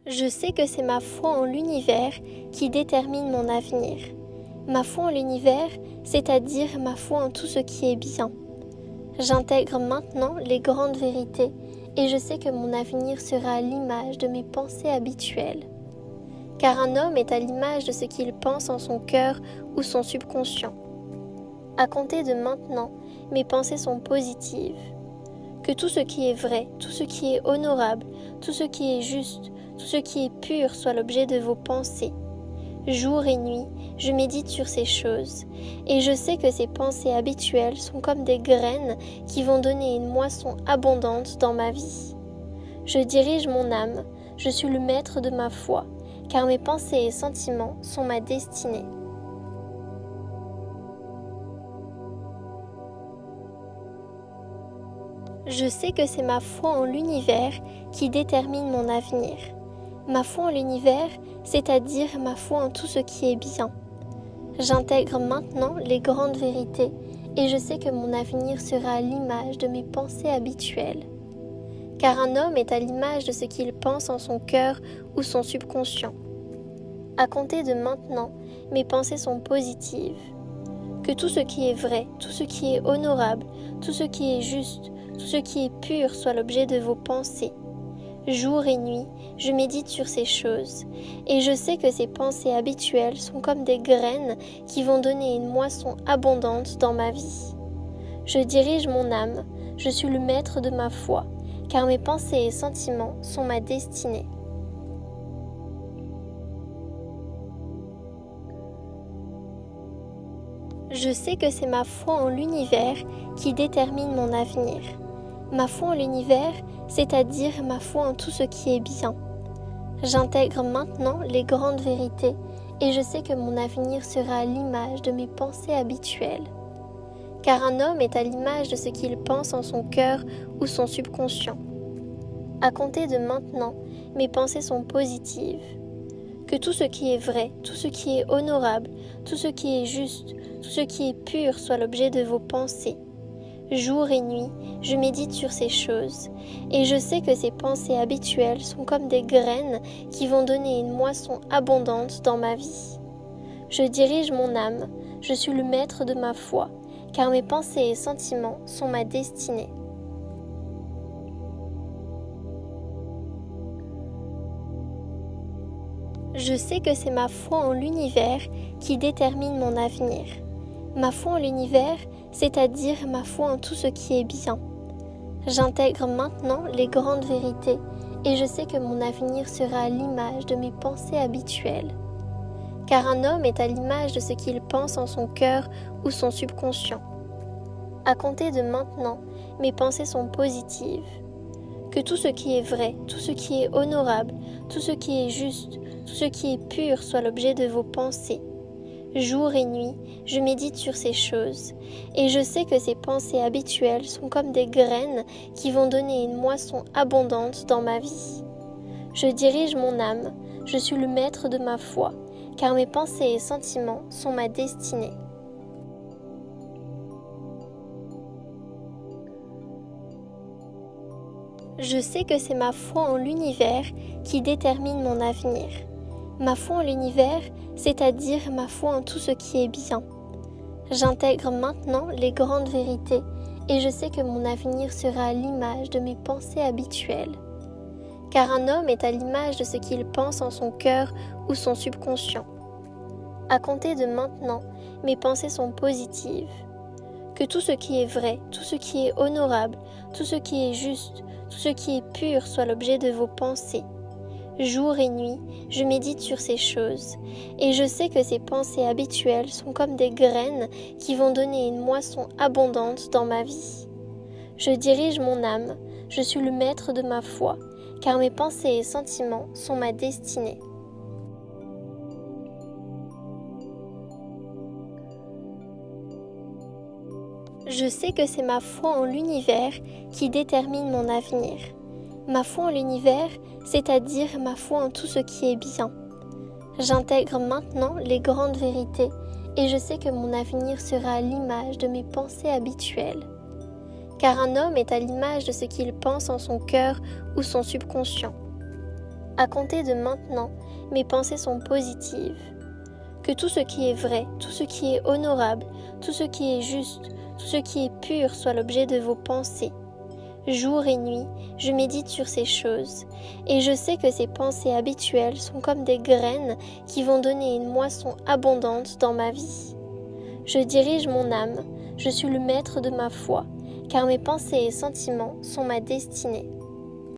Je sais que c'est ma foi en l'univers qui détermine mon avenir. Ma foi en l'univers, c'est-à-dire ma foi en tout ce qui est bien. J'intègre maintenant les grandes vérités et je sais que mon avenir sera à l'image de mes pensées habituelles. Car un homme est à l'image de ce qu'il pense en son cœur ou son subconscient. À compter de maintenant, mes pensées sont positives. Que tout ce qui est vrai, tout ce qui est honorable, tout ce qui est juste, tout ce qui est pur soit l'objet de vos pensées. Jour et nuit, je médite sur ces choses, et je sais que ces pensées habituelles sont comme des graines qui vont donner une moisson abondante dans ma vie. Je dirige mon âme, je suis le maître de ma foi, car mes pensées et sentiments sont ma destinée. Je sais que c'est ma foi en l'univers qui détermine mon avenir. Ma foi en l'univers, c'est-à-dire ma foi en tout ce qui est bien. J'intègre maintenant les grandes vérités et je sais que mon avenir sera à l'image de mes pensées habituelles. Car un homme est à l'image de ce qu'il pense en son cœur ou son subconscient. À compter de maintenant, mes pensées sont positives. Que tout ce qui est vrai, tout ce qui est honorable, tout ce qui est juste, tout ce qui est pur soit l'objet de vos pensées. Jour et nuit, je médite sur ces choses, et je sais que ces pensées habituelles sont comme des graines qui vont donner une moisson abondante dans ma vie. Je dirige mon âme, je suis le maître de ma foi, car mes pensées et sentiments sont ma destinée. Je sais que c'est ma foi en l'univers qui détermine mon avenir. Ma foi en l'univers, c'est-à-dire ma foi en tout ce qui est bien. J'intègre maintenant les grandes vérités et je sais que mon avenir sera à l'image de mes pensées habituelles. Car un homme est à l'image de ce qu'il pense en son cœur ou son subconscient. À compter de maintenant, mes pensées sont positives. Que tout ce qui est vrai, tout ce qui est honorable, tout ce qui est juste, tout ce qui est pur soit l'objet de vos pensées. Jour et nuit, je médite sur ces choses, et je sais que ces pensées habituelles sont comme des graines qui vont donner une moisson abondante dans ma vie. Je dirige mon âme, je suis le maître de ma foi, car mes pensées et sentiments sont ma destinée. Je sais que c'est ma foi en l'univers qui détermine mon avenir. Ma foi en l'univers, c'est-à-dire ma foi en tout ce qui est bien. J'intègre maintenant les grandes vérités et je sais que mon avenir sera à l'image de mes pensées habituelles. Car un homme est à l'image de ce qu'il pense en son cœur ou son subconscient. À compter de maintenant, mes pensées sont positives. Que tout ce qui est vrai, tout ce qui est honorable, tout ce qui est juste, tout ce qui est pur soit l'objet de vos pensées. Jour et nuit, je médite sur ces choses, et je sais que ces pensées habituelles sont comme des graines qui vont donner une moisson abondante dans ma vie. Je dirige mon âme, je suis le maître de ma foi, car mes pensées et sentiments sont ma destinée. Je sais que c'est ma foi en l'univers qui détermine mon avenir. Ma foi en l'univers, c'est-à-dire ma foi en tout ce qui est bien. J'intègre maintenant les grandes vérités et je sais que mon avenir sera à l'image de mes pensées habituelles. Car un homme est à l'image de ce qu'il pense en son cœur ou son subconscient. À compter de maintenant, mes pensées sont positives. Que tout ce qui est vrai, tout ce qui est honorable, tout ce qui est pur soit l'objet de vos pensées. Jour et nuit, je médite sur ces choses, et je sais que ces pensées habituelles sont comme des graines qui vont donner une moisson abondante dans ma vie. Je dirige mon âme, je suis le maître de ma foi, car mes pensées et sentiments sont ma destinée. Car un homme est à l'image de ce qu'il pense en son cœur ou son subconscient. À compter de maintenant, mes pensées sont positives. Que tout ce qui est vrai, tout ce qui est honorable, tout ce qui est juste, tout ce qui est pur soit l'objet de vos pensées. Jour et nuit, je médite sur ces choses, et je sais que ces pensées habituelles sont comme des graines qui vont donner une moisson abondante dans ma vie. Je dirige mon âme, je suis le maître de ma foi, car mes pensées et sentiments sont ma destinée. Je sais que c'est ma foi en l'univers qui détermine mon avenir. Ma foi en l'univers, c'est-à-dire ma foi en tout ce qui est bien. J'intègre maintenant les grandes vérités et je sais que mon avenir sera à l'image de mes pensées habituelles. Car un homme est à l'image de ce qu'il pense en son cœur ou son subconscient. À compter de maintenant, mes pensées sont positives. Que tout ce qui est vrai, tout ce qui est honorable, tout ce qui est juste, tout ce qui est pur soit l'objet de vos pensées. Jour et nuit, je médite sur ces choses, et je sais que ces pensées habituelles sont comme des graines qui vont donner une moisson abondante dans ma vie. Je dirige mon âme, je suis le maître de ma foi, car mes pensées et sentiments sont ma destinée.